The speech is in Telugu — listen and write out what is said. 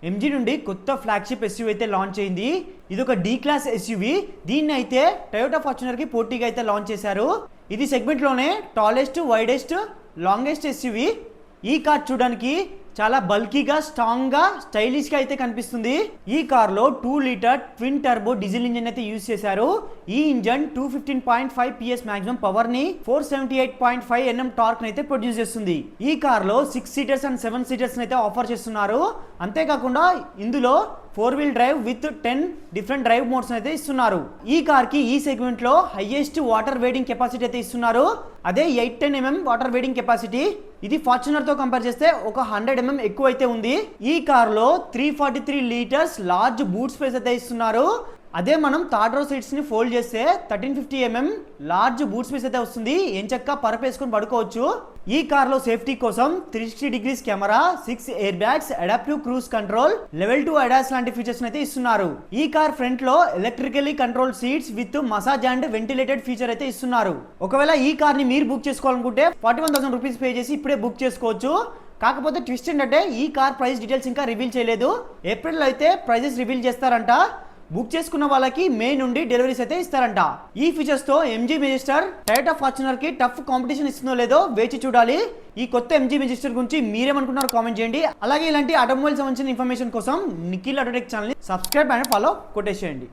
ఎంజీ నుండి కొత్త ఫ్లాగ్షిప్ ఎస్యూవీ అయితే లాంచ్ అయింది. ఇది ఒక డి క్లాస్ ఎస్యూవీ. దీన్ని అయితే టయోటా ఫార్చునర్ కి పోటీగా అయితే లాంచ్ చేశారు. ఇది సెగ్మెంట్ లోనే టాలెస్ట్, వైడెస్ట్, లాంగెస్ట్ ఎస్యూవీ. ఈ కార్ చూడడానికి చాలా బల్కీగా, స్ట్రాంగ్ గా, స్టైలిష్ గా అయితే కనిపిస్తుంది. ఈ కార్ లో 2 litre twin turbo diesel engine అయితే యూజ్ చేశారు. ఈ ఇంజన్ 215.5 PS మాక్సిమం పవర్ ని 478.5 Nm టార్క్ అయితే ప్రొడ్యూస్ చేస్తుంది. ఈ కార్ లో 6 సీటర్స్ అండ్ 7 సీటర్స్ అయితే ఆఫర్ చేస్తున్నారు. అంతేకాకుండా ఇందులో 4 wheel drive with 10 different drive modes అయితే ఇస్తున్నారు. ఈ కార్ కి ఈ సెగ్మెంట్ లో హైయెస్ట్ వాటర్ వేడింగ్ కెపాసిటీ అయితే ఇస్తున్నారు. అదే 810 mm వాటర్ వేడింగ్ కెపాసిటీ. ఇది ఫార్చునర్ తో కంపేర్ చేస్తే ఒక 100 mm ఎక్కువ అయితే ఉంది. ఈ కార్ లో 343 లీటర్స్ లార్జ్ బూట్ స్పేస్ అయితే ఇస్తున్నారు. అదే మనం థర్డ్ రో సీట్స్ ని ఫోల్డ్ చేస్తే 1350 mm లార్జ్ బూట్ స్పేస్ అయితే వస్తుంది. ఎంచక్కా పరపేసుకొని పడుకోవచ్చు. ఈ కార్ లో సేఫ్టీ కోసం 360 degrees camera, 6 air bags, adaptive cruise control, level 2 ADAS లాంటి ఫీచర్స్ అయితే ఇస్తున్నారు. ఈ కార్ ఫ్రంట్ లో electrically control seats with massage and ventilated feature అయితే ఇస్తున్నారు. ఒకవేళ ఈ కార్ ని మీరు బుక్ చేసుకోవాలనుకుంటే 41,000 రూపీస్ పే చేసి ఇప్పుడే బుక్ చేసుకోవచ్చు. కాకపోతే ట్విస్ట్ ఏంటంటే ఈ కార్ ప్రైస్ డీటెయిల్స్ ఇంకా రివీల్ చేయలేదు. ఏప్రిల్ లో అయితే ప్రైజెస్ రివీల్ చేస్తారంట. బుక్ చేసుకున్న వాళ్ళకి మే నుండి డెలివరీస్ అయితే ఇస్తారంట. ఈ ఫీచర్స్ తో ఎంజీ మెజిస్టర్ టయోటా ఫార్చునర్ కి టఫ్ కాంపిటీషన్ ఇస్తుందో లేదో వేచి చూడాలి. ఈ కొత్త ఎంజీ మెజిస్టర్ గురించి మీరేమనుకుంటున్నారో కామెంట్ చేయండి. అలాగే ఇలాంటి ఆటోమొబైల్ సంబంధించిన ఇన్ఫర్మేషన్ కోసం నిఖిల్ ఆటోటెక్ ఛానల్ ని సబ్స్క్రైబ్ అండ్ ఫాలో కొట్టేసేయండి.